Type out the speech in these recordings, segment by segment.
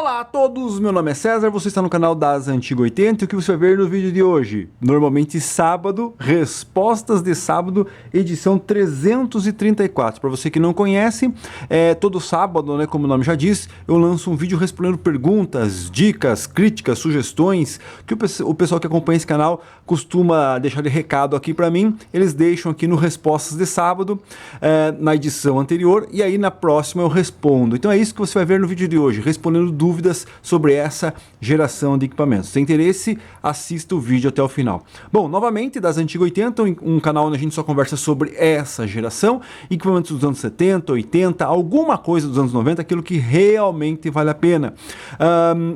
Olá a todos, meu nome é César, você está no canal das Antigo 80 e o que você vai ver no vídeo de hoje? Normalmente sábado, respostas de sábado, edição 334. Para você que não conhece, todo sábado, né, como o nome já diz, eu lanço um vídeo respondendo perguntas, dicas, críticas, sugestões, que o pessoal que acompanha esse canal costuma deixar de recado aqui para mim, eles deixam aqui no Respostas de Sábado, na edição anterior, e aí na próxima eu respondo. Então é isso que você vai ver no vídeo de hoje, respondendo dúvidas sobre essa geração de equipamentos. Se tem interesse, assista o vídeo até o final. Bom, novamente, das Antigo 80, um canal onde a gente só conversa sobre essa geração, equipamentos dos anos 70, 80, alguma coisa dos anos 90, aquilo que realmente vale a pena.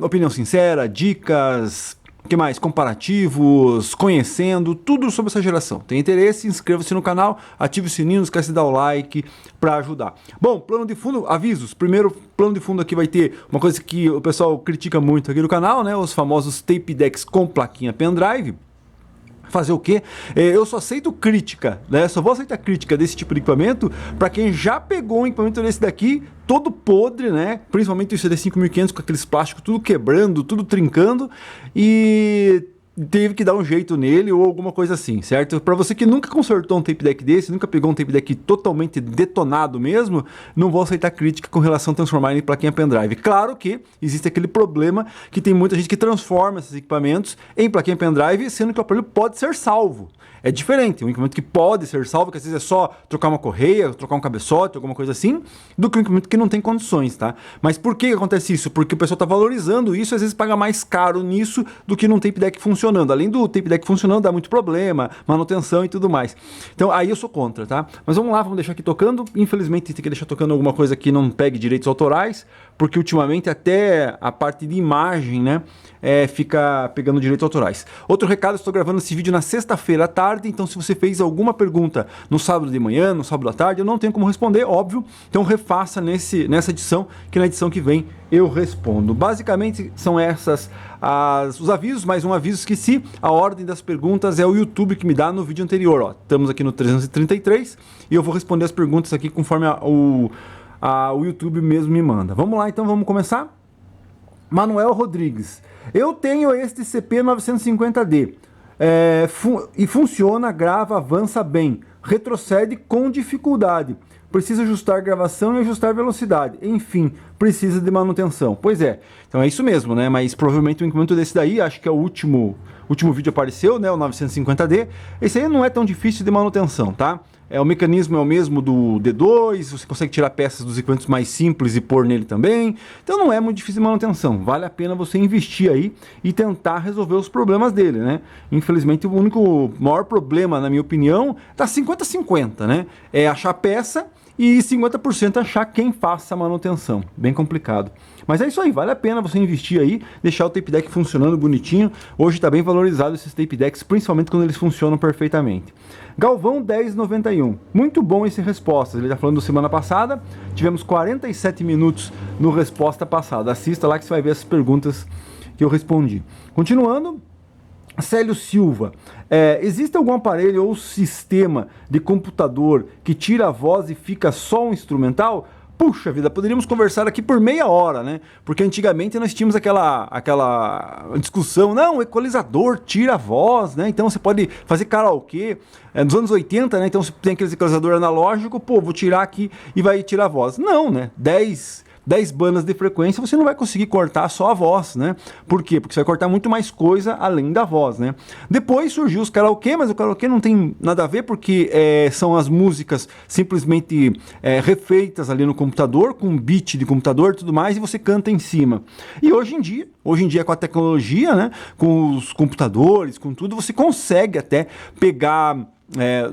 Opinião sincera, dicas, que mais? Comparativos, conhecendo, tudo sobre essa geração. Tem interesse? Inscreva-se no canal, ative o sininho, não esquece de dar o like para ajudar. Bom, plano de fundo, avisos. Primeiro, plano de fundo aqui vai ter uma coisa que o pessoal critica muito aqui no canal, né? Os famosos tape decks com plaquinha pendrive. Fazer o quê? Eu só aceito crítica, né? Só vou aceitar crítica desse tipo de equipamento para quem já pegou um equipamento desse daqui, todo podre, né? Principalmente o CD5500 com aqueles plásticos tudo quebrando, tudo trincando e teve que dar um jeito nele ou alguma coisa assim, certo? Para você que nunca consertou um tape deck desse, nunca pegou um tape deck totalmente detonado mesmo, não vou aceitar crítica com relação a transformar ele em plaquinha pendrive. Claro que existe aquele problema que tem muita gente que transforma esses equipamentos em plaquinha pendrive, sendo que o aparelho pode ser salvo. É diferente, um equipamento que pode ser salvo, que às vezes é só trocar uma correia, trocar um cabeçote, alguma coisa assim, do que um equipamento que não tem condições, tá? Mas por que acontece isso? Porque o pessoal está valorizando isso, às vezes paga mais caro nisso do que num tape deck funcionando. Além do tape deck funcionando, dá muito problema, manutenção e tudo mais. Então aí eu sou contra, tá? Mas vamos lá, vamos deixar aqui tocando. Infelizmente tem que deixar tocando alguma coisa que não pegue direitos autorais, porque ultimamente até a parte de imagem, né, fica pegando direitos autorais. Outro recado, eu estou gravando esse vídeo na sexta-feira à tarde, então se você fez alguma pergunta no sábado de manhã, no sábado à tarde, eu não tenho como responder, óbvio, então refaça nessa edição, que na edição que vem eu respondo. Basicamente são esses os avisos, mais um aviso, esqueci, a ordem das perguntas é o YouTube que me dá no vídeo anterior, ó. Estamos aqui no 333 e eu vou responder as perguntas aqui conforme o YouTube mesmo me manda. Vamos lá, então, vamos começar? Manuel Rodrigues. Eu tenho este CP950D e funciona, grava, avança bem, retrocede com dificuldade. Precisa ajustar gravação e ajustar velocidade. Enfim, precisa de manutenção. Pois é, então é isso mesmo, né? Mas provavelmente um equipamento desse daí, acho que é o último vídeo apareceu, né? O 950D. Esse aí não é tão difícil de manutenção, tá? O mecanismo é o mesmo do D2, você consegue tirar peças dos equipamentos mais simples e pôr nele também. Então não é muito difícil de manutenção. Vale a pena você investir aí e tentar resolver os problemas dele, né? Infelizmente o maior problema, na minha opinião, tá 50-50, né? É achar peça e 50% achar quem faça a manutenção. Bem complicado. Mas é isso aí, vale a pena você investir aí, deixar o tape deck funcionando bonitinho. Hoje está bem valorizado esses tape decks, principalmente quando eles funcionam perfeitamente. Galvão 1091, muito bom esse Respostas, ele está falando semana passada, tivemos 47 minutos no Resposta passada. Assista lá que você vai ver as perguntas que eu respondi. Continuando, Célio Silva, existe algum aparelho ou sistema de computador que tira a voz e fica só um instrumental? Puxa vida, poderíamos conversar aqui por meia hora, né? Porque antigamente nós tínhamos aquela discussão, não, o equalizador tira a voz, né? Então você pode fazer karaokê, nos anos 80, né? Então você tem aquele equalizador analógico, pô, vou tirar aqui e vai tirar a voz. Não, né? 10 bandas de frequência, você não vai conseguir cortar só a voz, né? Por quê? Porque você vai cortar muito mais coisa além da voz, né? Depois surgiu os karaokê, mas o karaokê não tem nada a ver porque são as músicas simplesmente refeitas ali no computador, com beat de computador e tudo mais, e você canta em cima. E hoje em dia com a tecnologia, né? Com os computadores, com tudo, você consegue até pegar...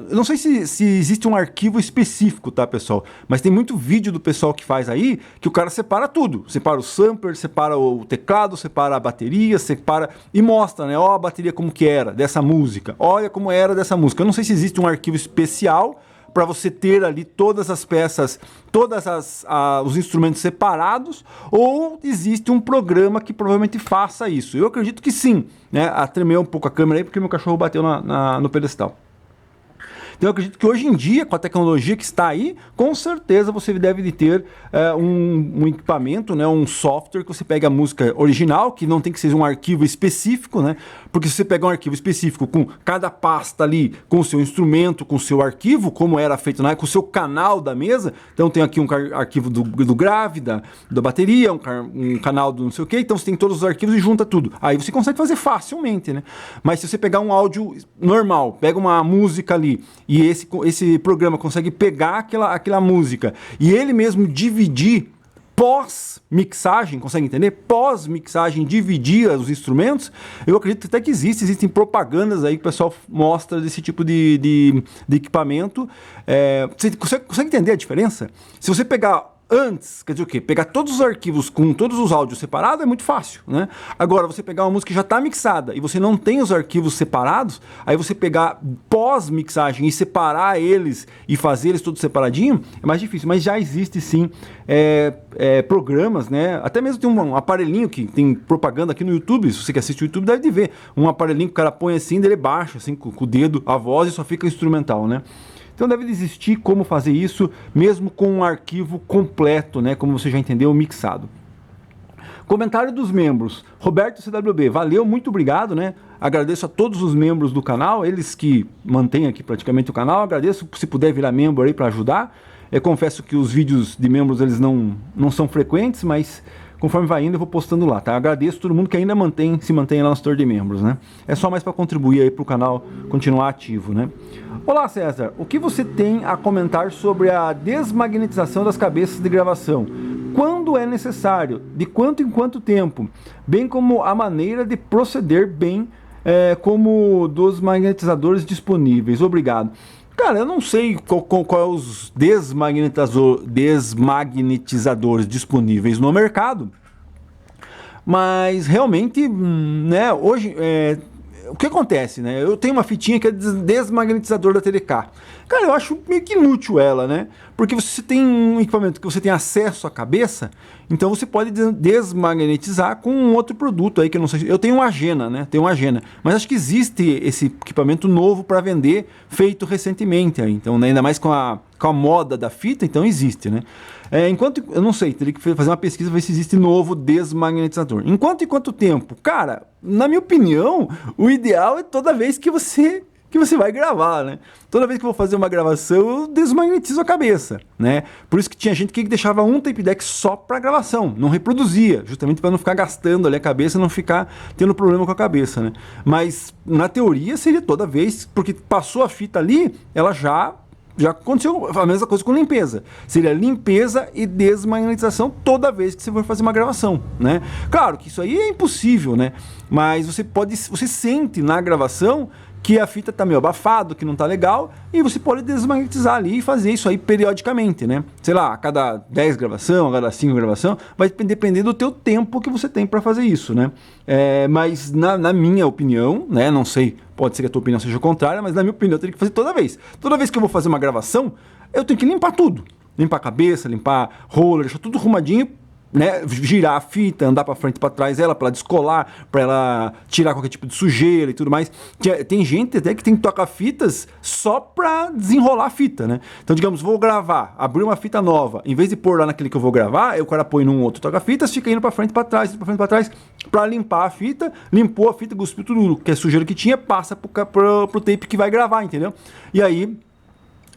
eu não sei se existe um arquivo específico, tá, pessoal? Mas tem muito vídeo do pessoal que faz aí que o cara separa tudo. Separa o sampler, separa o teclado, separa a bateria, separa e mostra, né? Ó, a bateria como que era dessa música. Olha como era dessa música. Eu não sei se existe um arquivo especial para você ter ali todas as peças, os instrumentos separados, ou existe um programa que provavelmente faça isso. Eu acredito que sim, né? Tremeu um pouco a câmera aí porque meu cachorro bateu no pedestal. Então eu acredito que hoje em dia, com a tecnologia que está aí, com certeza você deve de ter um equipamento, né, um software que você pega a música original, que não tem que ser um arquivo específico, né? Porque se você pegar um arquivo específico com cada pasta ali, com o seu instrumento, com o seu arquivo, como era feito, né, com o seu canal da mesa, então tem aqui um arquivo do grave, da bateria, um canal do não sei o que, então você tem todos os arquivos e junta tudo. Aí você consegue fazer facilmente, né? Mas se você pegar um áudio normal, pega uma música ali, e esse programa consegue pegar aquela música, e ele mesmo dividir pós-mixagem, consegue entender? Pós-mixagem, dividir os instrumentos, eu acredito até que existem propagandas aí que o pessoal mostra desse tipo de equipamento. Você consegue entender a diferença? Se você pegar antes, quer dizer o quê? Pegar todos os arquivos com todos os áudios separados é muito fácil, né? Agora, você pegar uma música que já está mixada e você não tem os arquivos separados, aí você pegar pós-mixagem e separar eles e fazer eles todos separadinho, é mais difícil. Mas já existe sim programas, né? Até mesmo tem um aparelhinho que tem propaganda aqui no YouTube, se você que assiste o YouTube deve de ver, um aparelhinho que o cara põe assim, dele baixa assim, com o dedo, a voz e só fica instrumental, né? Então deve existir como fazer isso, mesmo com um arquivo completo, né? Como você já entendeu, mixado. Comentário dos membros. Roberto CWB, valeu, muito obrigado, né? Agradeço a todos os membros do canal, eles que mantêm aqui praticamente o canal. Agradeço se puder virar membro aí para ajudar. Eu confesso que os vídeos de membros eles não são frequentes, mas conforme vai indo eu vou postando lá, tá? Agradeço a todo mundo que ainda se mantém lá no setor de membros, né? É só mais para contribuir aí para o canal continuar ativo, né? Olá, César. O que você tem a comentar sobre a desmagnetização das cabeças de gravação? Quando é necessário? De quanto em quanto tempo? Bem como a maneira de proceder bem como dos magnetizadores disponíveis. Obrigado. Cara, eu não sei qual é os desmagnetizadores disponíveis no mercado, mas realmente, né, hoje, o que acontece, né? Eu tenho uma fitinha que é desmagnetizador da TDK. Cara, eu acho meio que inútil ela, né? Porque você tem um equipamento que você tem acesso à cabeça, então você pode desmagnetizar com um outro produto aí que eu não sei. Eu tenho um Agena, né? Tenho um Agena, mas acho que existe esse equipamento novo para vender, feito recentemente aí. Então, né, ainda mais com a moda da fita, então existe, né? Enquanto, eu não sei, teria que fazer uma pesquisa para ver se existe novo desmagnetizador. Enquanto e quanto tempo? Cara, na minha opinião, o ideal é toda vez que você vai gravar, né? Toda vez que eu vou fazer uma gravação, eu desmagnetizo a cabeça, né? Por isso que tinha gente que deixava um tape deck só para gravação, não reproduzia, justamente para não ficar gastando ali a cabeça e não ficar tendo problema com a cabeça, né? Mas na teoria seria toda vez, porque passou a fita ali, ela já aconteceu a mesma coisa com limpeza. Seria limpeza e desmagnetização toda vez que você for fazer uma gravação, né? Claro que isso aí é impossível, né? Mas você sente na gravação que a fita tá meio abafado, que não tá legal, e você pode desmagnetizar ali e fazer isso aí periodicamente, né? Sei lá, a cada 10 gravação, a cada 5 gravação, vai depender do teu tempo que você tem para fazer isso, né? Mas na minha opinião, né? Não sei, pode ser que a tua opinião seja contrária, mas na minha opinião eu teria que fazer toda vez. Toda vez que eu vou fazer uma gravação, eu tenho que limpar tudo. Limpar a cabeça, limpar roller, deixar tudo arrumadinho, né, girar a fita, andar para frente e para trás ela, para ela descolar, para ela tirar qualquer tipo de sujeira e tudo mais. Tem gente até que tem que tocar fitas só para desenrolar a fita, né? Então, digamos, vou gravar, abrir uma fita nova, em vez de pôr lá naquele que eu vou gravar, o cara põe num outro toca-fitas, fica indo para frente e para trás, para limpar a fita, limpou a fita, cuspiu tudo que é sujeira que tinha, passa pro tape que vai gravar, entendeu? E aí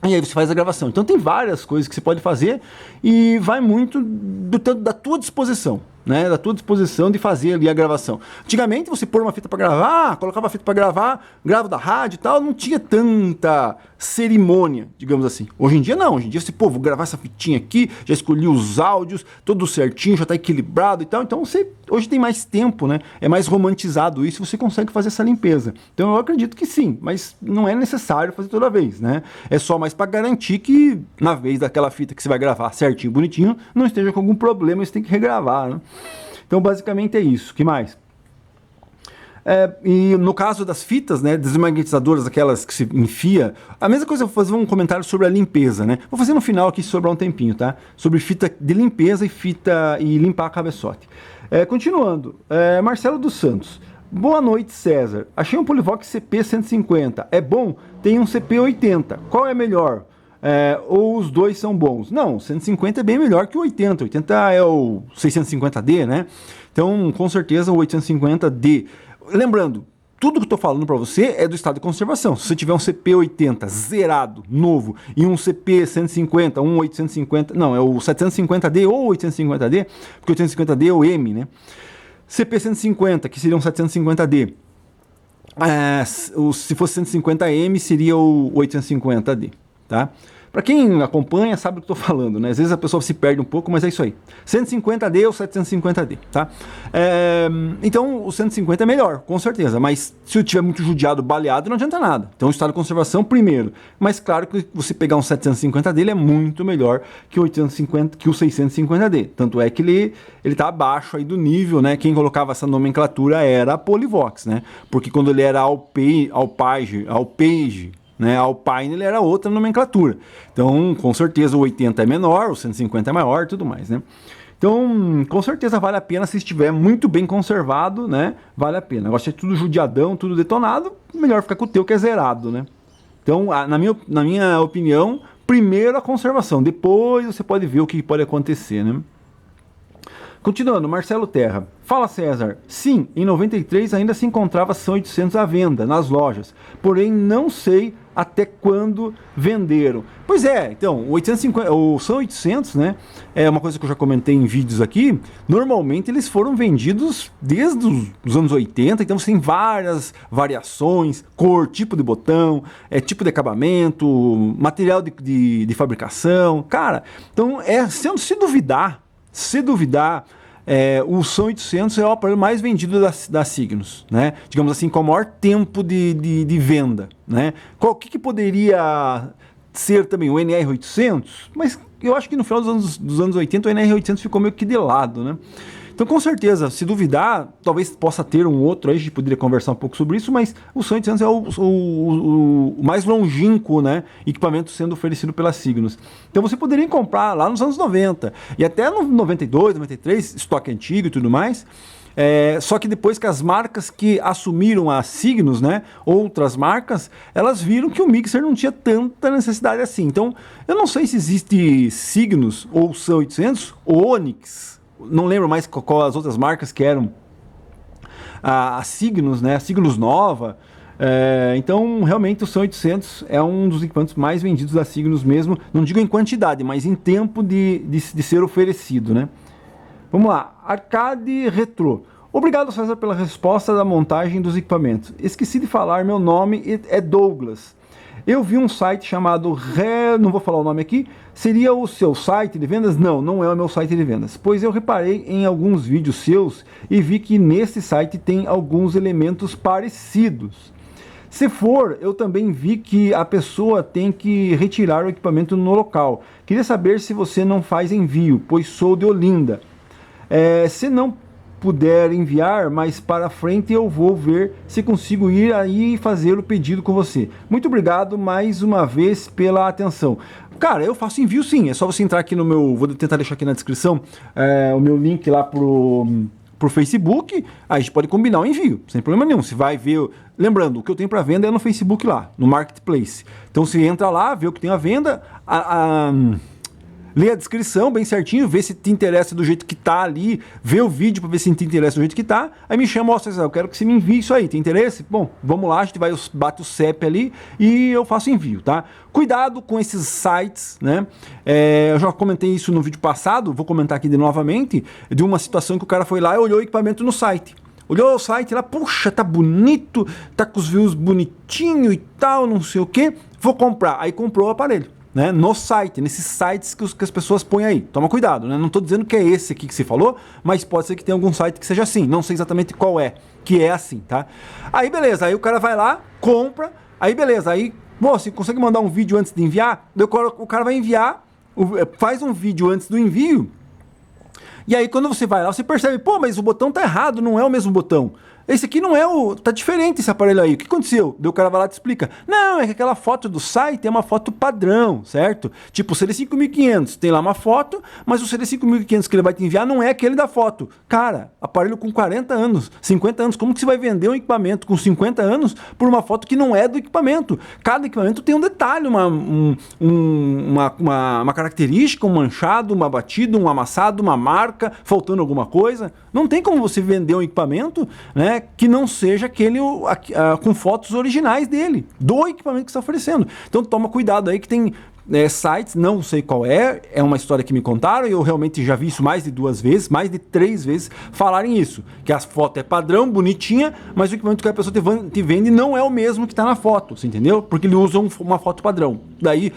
você faz a gravação. Então tem várias coisas que você pode fazer e vai muito da tua disposição, né? Da tua disposição de fazer ali a gravação. Antigamente você pôr uma fita para gravar, colocava a fita para gravar, grava da rádio e tal, não tinha tanta cerimônia, digamos assim. Hoje em dia não, hoje em dia você, vou gravar essa fitinha aqui, já escolhi os áudios, tudo certinho, já tá equilibrado e tal, então você hoje tem mais tempo, né? É mais romantizado isso, você consegue fazer essa limpeza. Então eu acredito que sim, mas não é necessário fazer toda vez, né? É só mais para garantir que na vez daquela fita que você vai gravar certinho, bonitinho, não esteja com algum problema e você tem que regravar, né? Então basicamente é isso. O que mais? E no caso das fitas, né, desmagnetizadoras, aquelas que se enfia, a mesma coisa, eu vou fazer um comentário sobre a limpeza, né? Vou fazer no final aqui, se sobrar um tempinho, tá? Sobre fita de limpeza e limpar cabeçote. Continuando, Marcelo dos Santos. Boa noite, César. Achei um Polivox CP150. É bom? Tem um CP80. Qual é melhor? Ou os dois são bons? Não, o 150 é bem melhor que o 80. O 80 é o 650D, né? Então, com certeza, o 850D. Lembrando, tudo que eu estou falando para você é do estado de conservação. Se você tiver um CP80 zerado, novo, e um CP150, um 850... Não, é o 750D ou 850D, porque o 850D é o M, né? CP150, que seria um 750D. Se fosse 150M, seria o 850D, tá? Para quem acompanha, sabe o que eu estou falando, né? Às vezes a pessoa se perde um pouco, mas é isso aí. 150D ou 750D, tá? Então, o 150 é melhor, com certeza. Mas se eu tiver muito judiado, baleado, não adianta nada. Então, o estado de conservação primeiro. Mas claro que você pegar um 750D, ele é muito melhor que o 850, que o 650D. Tanto é que ele está abaixo aí do nível, né? Quem colocava essa nomenclatura era a Polivox, né? Porque quando ele era Alpage, né, Alpine, ele era outra nomenclatura. Então, com certeza o 80 é menor, o 150 é maior e tudo mais, né? Então, com certeza vale a pena se estiver muito bem conservado, né? Vale a pena. Agora, se é tudo judiadão, tudo detonado, melhor ficar com o teu que é zerado, né? Então, na minha opinião, primeiro a conservação, depois você pode ver o que pode acontecer, né? Continuando, Marcelo Terra. Fala, César. Sim, em 93 ainda se encontrava São 800 à venda nas lojas, porém não sei até quando venderam. Pois é, então, o São 800, né, é uma coisa que eu já comentei em vídeos aqui, normalmente eles foram vendidos desde os anos 80, então você tem várias variações, cor, tipo de botão, tipo de acabamento, material de fabricação, cara, então se duvidar, o São 800 é o aparelho mais vendido da Signos, né? Digamos assim, com o maior tempo de venda, né? O que poderia ser também o NR800? Mas eu acho que no final dos anos 80 o NR800 ficou meio que de lado, né? Então, com certeza, se duvidar, talvez possa ter um outro, aí a gente poderia conversar um pouco sobre isso, mas o São 800 é o mais longínquo, né, equipamento sendo oferecido pela Signos. Então você poderia comprar lá nos anos 90, e até no 92, 93, estoque antigo e tudo mais. Só que depois que as marcas que assumiram a Signos, né, outras marcas, elas viram que o mixer não tinha tanta necessidade assim. Então, eu não sei se existe Signos ou São 800 ou Onix. Não lembro mais qual as outras marcas que eram a Signos, né? A Signos Nova. Então, realmente, o São 800 é um dos equipamentos mais vendidos da Signos mesmo. Não digo em quantidade, mas em tempo de ser oferecido, né? Vamos lá. Arcade Retro. Obrigado, César, pela resposta da montagem dos equipamentos. Esqueci de falar, meu nome é Douglas. Eu vi um site chamado não vou falar o nome aqui. Seria o seu site de vendas? Não, não é o meu site de vendas, pois eu reparei em alguns vídeos seus e vi que nesse site tem alguns elementos parecidos. Se for, eu também vi que a pessoa tem que retirar o equipamento no local. Queria saber se você não faz envio, pois sou de Olinda. Se não puder enviar, mais para frente eu vou ver se consigo ir aí e fazer o pedido com você. Muito obrigado mais uma vez pela atenção. Cara, eu faço envio sim, é só você entrar aqui no meu, vou tentar deixar aqui na descrição o meu link lá pro Facebook, aí a gente pode combinar o envio, sem problema nenhum. Você vai ver, lembrando, o que eu tenho para venda é no Facebook lá, no Marketplace. Então você entra lá, vê o que tem à venda, lê a descrição bem certinho, vê se te interessa do jeito que tá ali, vê o vídeo para ver se te interessa do jeito que tá, aí me chama, César, eu quero que você me envie isso aí, tem interesse? Bom, vamos lá, a gente bate o CEP ali e eu faço envio, tá? Cuidado com esses sites, né? Eu já comentei isso no vídeo passado, vou comentar aqui novamente, de uma situação que o cara foi lá e olhou o equipamento no site. Olhou o site lá, puxa, tá bonito, tá com os views bonitinho e tal, não sei o que, vou comprar. Aí comprou o aparelho. Né, no site, nesses sites que as pessoas põem aí. Toma cuidado, né? Não estou dizendo que é esse aqui que você falou, mas pode ser que tenha algum site que seja assim. Não sei exatamente qual é, que é assim, tá? Aí beleza, aí o cara vai lá, compra, aí beleza, aí você consegue mandar um vídeo antes de enviar? O cara vai enviar, faz um vídeo antes do envio, e aí quando você vai lá, você percebe, pô, mas o botão tá errado, não é o mesmo botão. esse aqui não é o... Tá diferente esse aparelho aí. O que aconteceu? Daí o cara vai lá e te explica. Não, é que aquela foto do site é uma foto padrão, certo? Tipo, o CD5500 tem lá uma foto, mas o CD5500 que ele vai te enviar não é aquele da foto. Cara, aparelho com 40 anos, 50 anos, como que você vai vender um equipamento com 50 anos por uma foto que não é do equipamento? Cada equipamento tem um detalhe, uma característica, um manchado, uma batida, um amassado, uma marca, faltando alguma coisa. Não tem como você vender um equipamento, né, que não seja aquele com fotos originais dele, do equipamento que você está oferecendo. Então toma cuidado aí que tem sites, não sei qual é uma história que me contaram, e eu realmente já vi isso mais de 2 vezes, mais de 3 vezes, falarem isso, que a foto é padrão, bonitinha, mas o equipamento que a pessoa te vende não é o mesmo que está na foto, você entendeu? Porque ele usa uma foto padrão. Daí,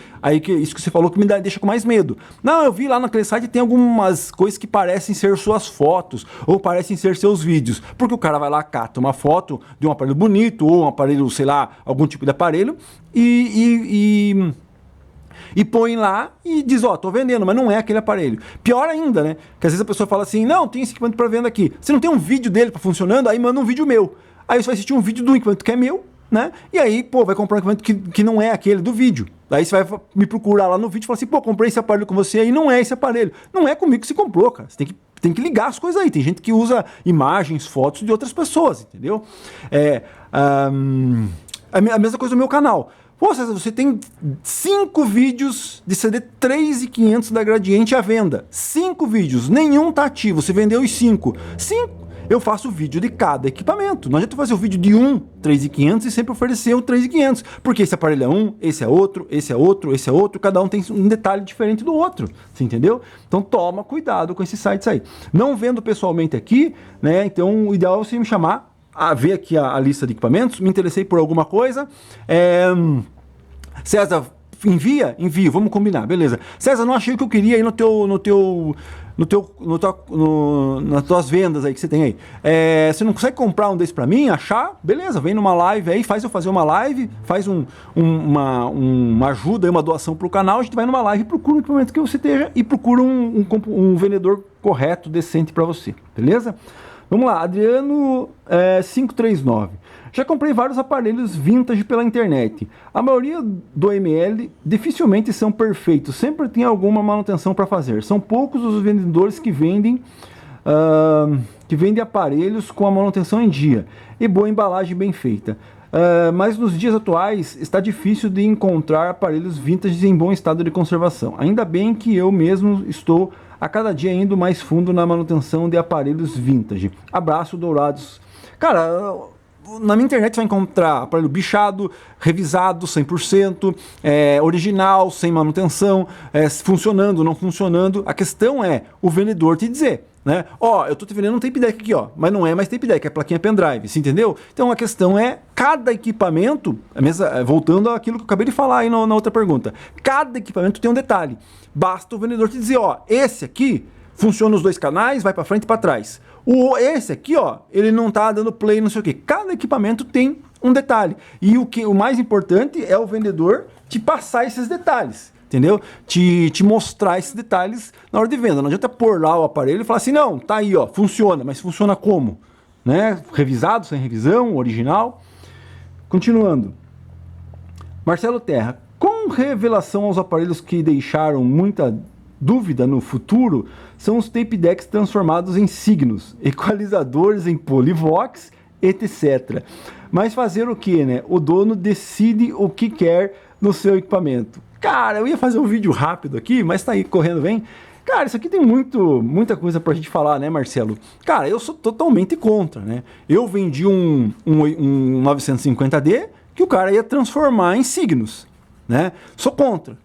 isso que você falou que me deixa com mais medo. Não, eu vi lá naquele site tem algumas coisas que parecem ser suas fotos, ou parecem ser seus vídeos, porque o cara vai lá, cata uma foto de um aparelho bonito, ou um aparelho, sei lá, algum tipo de aparelho, e põe lá e diz, tô vendendo, mas não é aquele aparelho. Pior ainda, né? Que às vezes a pessoa fala assim, não, tem esse equipamento para venda aqui. Você não tem um vídeo dele para funcionando? Aí manda um vídeo meu. Aí você vai assistir um vídeo do equipamento que é meu, né? E aí, vai comprar um equipamento que não é aquele do vídeo. Daí você vai me procurar lá no vídeo e falar assim, comprei esse aparelho com você e não é esse aparelho. Não é comigo que você comprou, cara. Você tem que ligar as coisas aí. Tem gente que usa imagens, fotos de outras pessoas, entendeu? A mesma coisa no meu canal. Pô, César, você tem 5 vídeos de CD 3.500 da Gradiente à venda. 5 vídeos, nenhum tá ativo. Você vendeu os 5. Eu faço vídeo de cada equipamento. Não adianta fazer o vídeo de um 3.500 e sempre oferecer o 3.500. Porque esse aparelho é um, esse é outro, esse é outro, esse é outro. Cada um tem um detalhe diferente do outro. Você entendeu? Então toma cuidado com esses sites aí. Não vendo pessoalmente aqui, né? Então o ideal é você me chamar, a ver aqui a lista de equipamentos, me interessei por alguma coisa. César, envio, vamos combinar, beleza. César, não achei o que eu queria aí nas tuas vendas aí que você tem aí. Você não consegue comprar um desses pra mim? Achar? Beleza, vem numa live aí, faz eu fazer uma live, faz uma ajuda, uma doação pro canal, a gente vai numa live e procura um equipamento que você esteja e procura um vendedor correto, decente pra você, beleza? Vamos lá, Adriano 539. Já comprei vários aparelhos vintage pela internet. A maioria do ML dificilmente são perfeitos, sempre tem alguma manutenção para fazer. São poucos os vendedores que vendem aparelhos com a manutenção em dia e boa embalagem bem feita. Mas nos dias atuais está difícil de encontrar aparelhos vintage em bom estado de conservação. Ainda bem que eu mesmo estou a cada dia indo mais fundo na manutenção de aparelhos vintage. Abraço, Dourados. Cara, na minha internet você vai encontrar aparelho bichado, revisado 100%, original, sem manutenção, funcionando, não funcionando. A questão é o vendedor te dizer, né? Eu tô te vendendo um tape deck aqui, mas não é mais tape deck, é plaquinha pendrive, você entendeu? Então a questão é, cada equipamento, voltando àquilo que eu acabei de falar aí na outra pergunta, cada equipamento tem um detalhe. Basta o vendedor te dizer, esse aqui funciona os 2 canais, vai para frente e para trás. Esse aqui, ele não tá dando play, não sei o que. Cada equipamento tem um detalhe. E o mais importante é o vendedor te passar esses detalhes, entendeu? Te mostrar esses detalhes na hora de venda. Não adianta pôr lá o aparelho e falar assim, não, tá aí, funciona, mas funciona como? Né? Revisado, sem revisão, original. Continuando. Marcelo Terra, com revelação aos aparelhos que deixaram muita dúvida no futuro, são os tape decks transformados em signos, equalizadores em polivox, etc. Mas fazer o que, né? O dono decide o que quer no seu equipamento. Cara, eu ia fazer um vídeo rápido aqui, mas tá aí, correndo bem. Cara, isso aqui tem muita coisa pra gente falar, né, Marcelo? Cara, eu sou totalmente contra, né? Eu vendi um 950D que o cara ia transformar em signos, né? Sou contra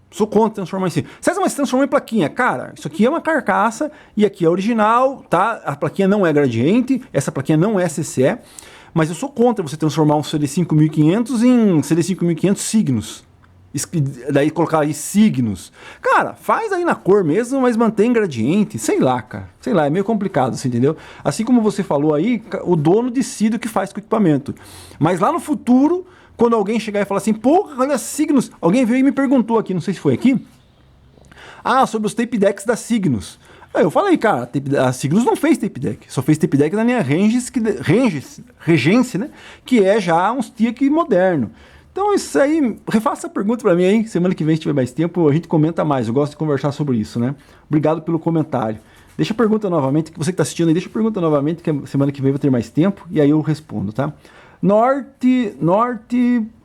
transformar em signos. César, mas transformou em plaquinha. Cara, isso aqui é uma carcaça e aqui é original, tá? A plaquinha não é gradiente, essa plaquinha não é CCE, mas eu sou contra você transformar um CD5500 em CD5500 signos. Daí colocar aí signos. Cara, faz aí na cor mesmo, mas mantém gradiente. Sei lá, cara. Sei lá, é meio complicado, assim, entendeu? Assim como você falou aí, o dono decide o que faz com o equipamento. Mas lá no futuro, quando alguém chegar e falar assim, porra, olha signos. Alguém veio e me perguntou aqui, não sei se foi aqui. Sobre os tape decks da Signos. Aí eu falei, cara, a Signus não fez tape deck, só fez tape deck na linha Regence, né? Que é já um stick moderno. Então isso aí, refaça a pergunta pra mim aí, semana que vem se tiver mais tempo, a gente comenta mais, eu gosto de conversar sobre isso, né? Obrigado pelo comentário. Deixa a pergunta novamente, que você que tá assistindo aí, deixa a pergunta novamente, que a semana que vem eu vou ter mais tempo, e aí eu respondo, tá? Norte,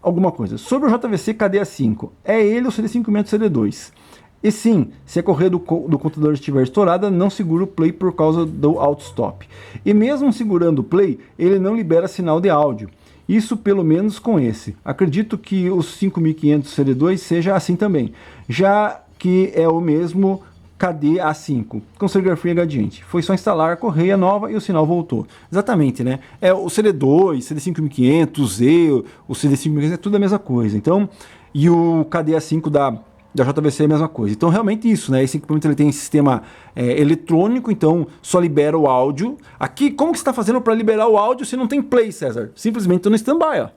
alguma coisa. Sobre o JVC KDA5, é ele ou CD500 CD2? E sim, se a correia do computador estiver estourada, não segura o play por causa do auto-stop. E mesmo segurando o play, ele não libera sinal de áudio. Isso pelo menos com esse. Acredito que o 5500 CD2 seja assim também, já que é o mesmo KDA5, com serigrafia gradiente. Foi só instalar a correia nova e o sinal voltou. Exatamente, né? É o CD2, CD5500, o Z, o CD5500, é tudo a mesma coisa. Então, e o KDA5 da JVC é a mesma coisa. Então, realmente isso, né? Esse equipamento ele tem sistema eletrônico, então só libera o áudio. Aqui, como que você está fazendo para liberar o áudio se não tem play, César? Simplesmente estou no standby, ó.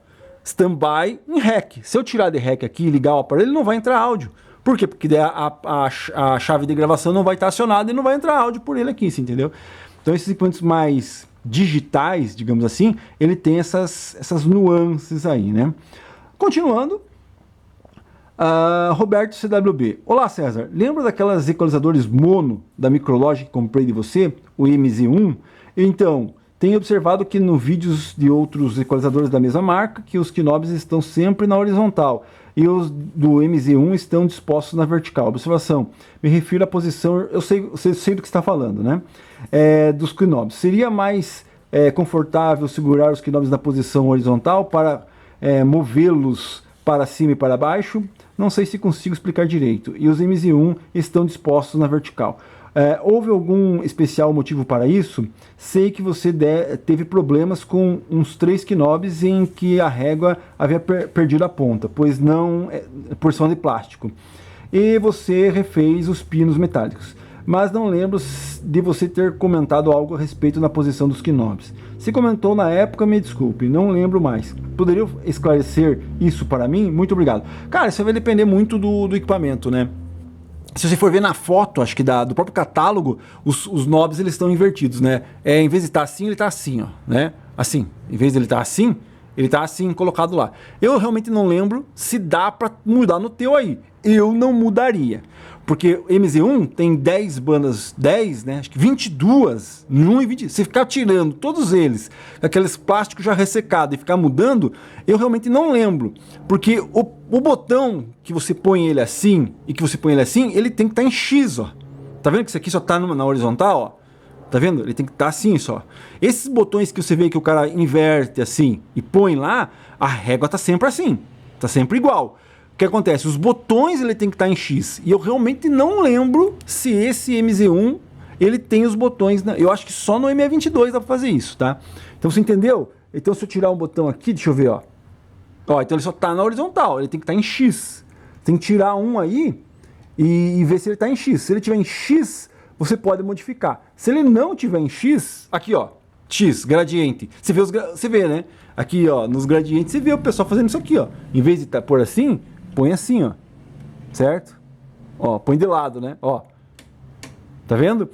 Standby em REC. Se eu tirar de REC aqui e ligar o aparelho, ele não vai entrar áudio. Por quê? Porque a chave de gravação não vai estar acionada e não vai entrar áudio por ele aqui, você entendeu? Então esses equipamentos mais digitais, digamos assim, ele tem essas nuances aí, né? Continuando, Roberto CWB. Olá, César. Lembra daquelas equalizadores mono da Micrologic que comprei de você? O MZ1? Então, tenho observado que no vídeos de outros equalizadores da mesma marca, que os knobs estão sempre na horizontal e os do MZ1 estão dispostos na vertical. Observação, me refiro à posição, eu sei do que você está falando, né? Dos knobs. Seria mais confortável segurar os knobs na posição horizontal para movê-los para cima e para baixo? Não sei se consigo explicar direito. E os MZ1 estão dispostos na vertical. Houve algum especial motivo para isso? Sei que você teve problemas com uns 3 knobs em que a régua havia perdido a ponta, pois não porção de plástico. E você refez os pinos metálicos. Mas não lembro de você ter comentado algo a respeito da posição dos knobs. Se comentou na época, me desculpe, não lembro mais. Poderia esclarecer isso para mim? Muito obrigado. Cara, isso vai depender muito do equipamento, né? Se você for ver na foto, acho que do próprio catálogo, os knobs eles estão invertidos, né? Em vez de estar assim, ele está assim, ó, né? Assim. Em vez de ele estar assim, ele está assim, colocado lá. Eu realmente não lembro se dá para mudar no teu aí. Eu não mudaria. Porque o MZ1 tem 10 bandas, 10, né? Acho que 22, no 1 e 20. Se ficar tirando todos eles, aqueles plásticos já ressecados e ficar mudando, eu realmente não lembro. Porque o botão que você põe ele assim e que você põe ele assim, ele tem que estar em X, ó. Tá vendo que isso aqui só tá na horizontal, ó? Tá vendo? Ele tem que estar assim só. Esses botões que você vê que o cara inverte assim e põe lá, a régua tá sempre assim. Tá sempre igual. O que acontece? Os botões ele tem que estar em X. E eu realmente não lembro se esse MZ1 ele tem os botões. Eu acho que só no ME22 dá pra fazer isso, tá? Então você entendeu? Então se eu tirar um botão aqui, deixa eu ver, ó. Então ele só tá na horizontal, ele tem que estar em X. Tem que tirar um aí e ver se ele tá em X. Se ele tiver em X, você pode modificar. Se ele não tiver em X, aqui ó, X, gradiente. Você vê, né? Aqui ó, nos gradientes você vê o pessoal fazendo isso aqui, ó. Em vez de pôr assim, põe assim, ó. Certo? Ó, põe de lado, né? Ó. Tá vendo?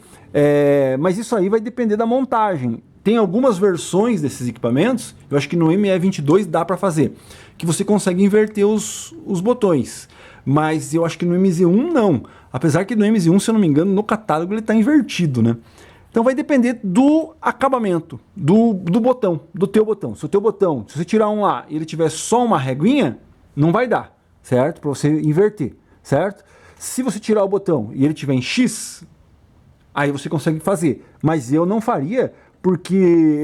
Mas isso aí vai depender da montagem. Tem algumas versões desses equipamentos, eu acho que no ME22 dá para fazer, que você consegue inverter os botões. Mas eu acho que no MZ1 não. Apesar que no MZ1, se eu não me engano, no catálogo ele está invertido, né? Então vai depender do acabamento, do botão, do teu botão. Se o teu botão, se você tirar um lá e ele tiver só uma reguinha, não vai dar, certo? Para você inverter, certo? Se você tirar o botão e ele tiver em X, aí você consegue fazer. Mas eu não faria, porque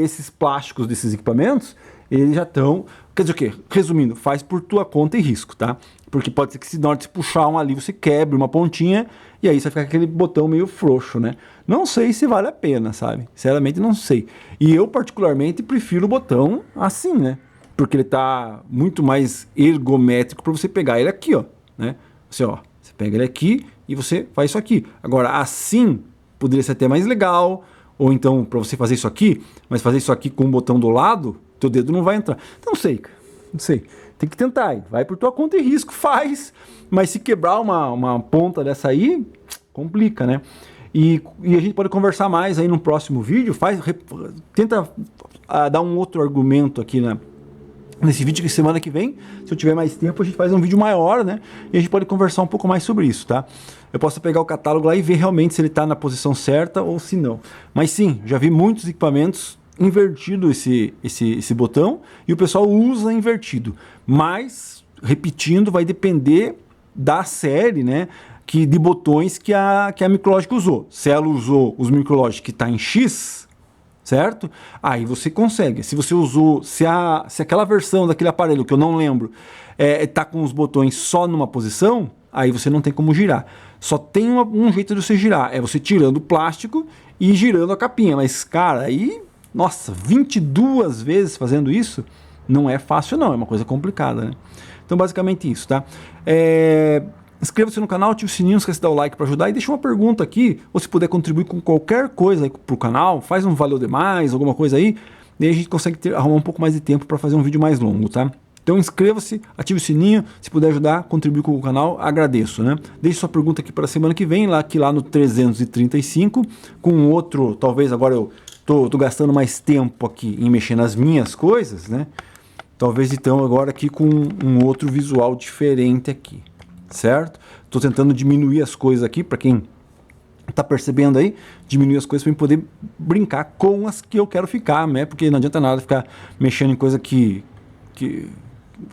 esses plásticos desses equipamentos, eles já estão... Quer dizer o quê? Resumindo, faz por tua conta e risco, tá? Porque pode ser que se na hora de puxar um ali, você quebre uma pontinha e aí você vai ficar com aquele botão meio frouxo, né? Não sei se vale a pena, sabe? Sinceramente, não sei. E eu, particularmente, prefiro o botão assim, né? Porque ele tá muito mais ergométrico para você pegar ele aqui, ó, né? Assim, ó, você pega ele aqui e você faz isso aqui. Agora, assim, poderia ser até mais legal, ou então, para você fazer isso aqui, mas fazer isso aqui com o botão do lado, teu dedo não vai entrar. Então, não sei, cara. Não sei. Tem que tentar aí. Vai por tua conta e risco, faz. Mas se quebrar uma ponta dessa aí, complica, né? E a gente pode conversar mais aí no próximo vídeo. Tenta dar um outro argumento aqui nesse vídeo que semana que vem, se eu tiver mais tempo, a gente faz um vídeo maior, né? E a gente pode conversar um pouco mais sobre isso, tá? Eu posso pegar o catálogo lá e ver realmente se ele está na posição certa ou se não. Mas sim, já vi muitos equipamentos invertido esse botão e o pessoal usa invertido. Mas, repetindo, vai depender da série, né? De botões que a Micrologic usou. Se ela usou os Micrologic que está em X, certo? Aí você consegue. Se você usou, se aquela versão daquele aparelho, que eu não lembro, tá com os botões só numa posição, aí você não tem como girar. Só tem um jeito de você girar, é você tirando o plástico e girando a capinha. Mas, cara, aí, nossa, 22 vezes fazendo isso, não é fácil não, é uma coisa complicada, né? Então, basicamente isso, tá? Inscreva-se no canal, ative o sininho, esquece de dar o like para ajudar e deixa uma pergunta aqui, ou se puder contribuir com qualquer coisa aí pro canal, faz um valeu demais, alguma coisa aí, e aí a gente consegue arrumar um pouco mais de tempo para fazer um vídeo mais longo, tá? Então inscreva-se, ative o sininho, se puder ajudar, contribuir com o canal, agradeço, né? Deixe sua pergunta aqui para a semana que vem, aqui lá no 335, com outro, talvez agora eu tô gastando mais tempo aqui em mexer nas minhas coisas, né? Talvez então agora aqui com um outro visual diferente aqui. Certo? Estou tentando diminuir as coisas aqui, para quem está percebendo aí, diminuir as coisas para eu poder brincar com as que eu quero ficar, né? Porque não adianta nada ficar mexendo em coisa que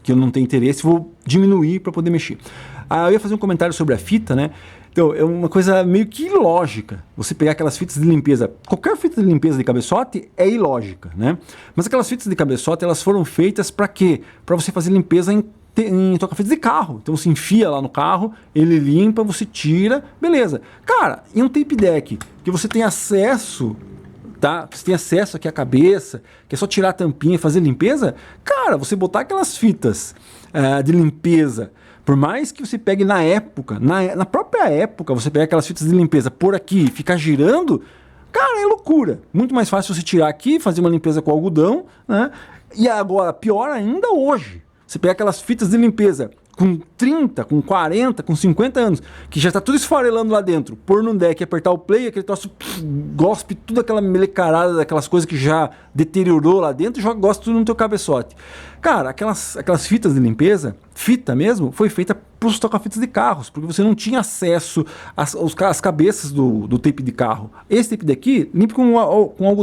eu não tenho interesse, vou diminuir para poder mexer. Eu ia fazer um comentário sobre a fita, né? Então, é uma coisa meio que ilógica você pegar aquelas fitas de limpeza. Qualquer fita de limpeza de cabeçote é ilógica, né? Mas aquelas fitas de cabeçote, elas foram feitas para quê? Para você fazer limpeza em toca-fitas de carro. Então você enfia lá no carro, ele limpa, você tira, beleza. Cara, em um tape deck que você tem acesso, tá? Você tem acesso aqui à cabeça, que é só tirar a tampinha e fazer limpeza, cara, você botar aquelas fitas de limpeza, por mais que você pegue na época, na própria época, você pegar aquelas fitas de limpeza por aqui e ficar girando, cara, é loucura. Muito mais fácil você tirar aqui, fazer uma limpeza com algodão, né? E agora, pior ainda hoje, você pega aquelas fitas de limpeza com 30, com 40, com 50 anos, que já está tudo esfarelando lá dentro, pôr num deck, apertar o play, aquele troço gospe tudo aquela melecarada, daquelas coisas que já deteriorou lá dentro e joga gospe tudo no teu cabeçote. Cara, aquelas fitas de limpeza, fita mesmo, foi feita para os toca-fitas de carros, porque você não tinha acesso às cabeças do tape de carro. Esse tape daqui, limpa com algodão.